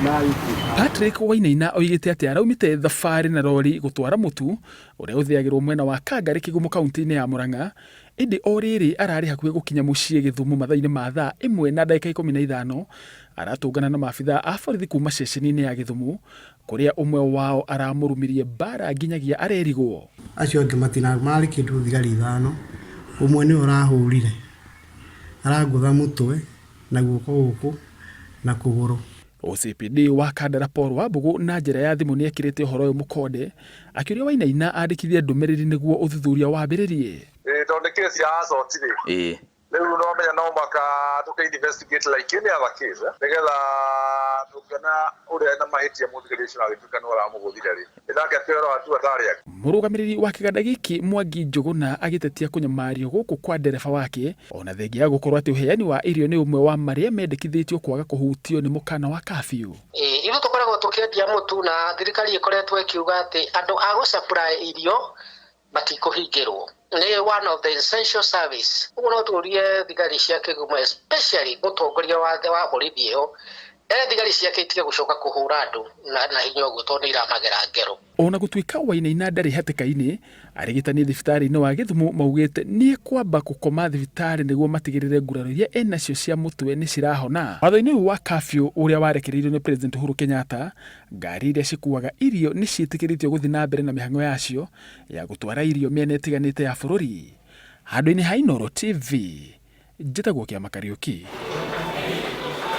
Patrick Wainaina oigĩte atĩ araumĩte thabarĩ na rori gũtwara mũtu ũrĩa ũthĩagĩrwo mwena wa Kangari Kĩgumo kaunti-inĩ ya Murang'a, ĩndĩ o rĩrĩ ararĩ hakuhĩ gũkinya mũciĩ Gĩthumo mathaa-inĩ ma thaa 1:15 aratũngana na maabithaa a borithi kuma ceceni-inĩ ya Gĩthumo, kũrĩa ũmwe wao aramũrumirie bara nginyagia arerigwo. Acio angĩ marĩ kĩndũ thigari 5, ũmwe nĩ ũrahũrire arangũtha mũtwe na guoko gũkũ na kũgũrũ. OCPD wa Kandara Paul Wambũgũ na njĩra ya thimũ nĩ ekĩrĩte ũhoro ũyũ mũkonde, akĩũria Wainaina andĩkithie ndũmĩrĩri nĩguo ũthuthuria wambĩrĩrie. Tondũ kesi ya acotire rĩu no menya no maka tũka-investigate like any other case nĩgetha tũkĩona ũrĩa na mahĩtia mũthigari ũcio agĩtuĩka nĩ ũramũgũthire rĩ nake atwĩra atua atarĩ ake. Mũrũgamĩrĩri wa kĩganda gĩkĩ Mwangi Njũgũna agĩtetia kũnyamario gũkũ kwa ndereba wake, ona thengia ya gũkorwo atĩ ũheani wa irio nĩ ũmwe wa marĩa mendekithĩtio kwaga kũhutio nĩ mũkana wa curfew. Ithuĩ tũkoragwo tũkĩendia mũtu na thirikari ĩkoretwo ĩkiuga atĩ andũ a gũsupply irio matikũhingĩrwo. Nĩ one of the essential service. Ũguo no tũrie thigari cia Kĩgumo, especially mũtongoria wa borithi ĩyo, thigari ciake itige gũcoka kũhũra andũ na hinya ũguo tondũ iramagera ngero. Ona gũtuĩka Wainaina ndarĩ hatĩka-inĩ, arigitani thibitarĩ-inĩ wa Gĩthumo maugĩte nĩ kwamba gũkoma thibitarĩ nĩguo matigĩrĩre nguraro iria enacio cia mũtwe nĩ cirahona. Watho-inĩ ũyũ wa curfew ũrĩa warekereirio nĩ President Uhuru Kenyatta, ngari iria cikuaga irio nĩ ciĩtĩkĩrĩtio gũthiĩ na mbere na mĩhang'o yacio ya gũtwara irio mĩena ĩtiganĩte ya bũrũri. Handũ-inĩ ha Inooro TV, njĩtagwo Kĩama Kariuki.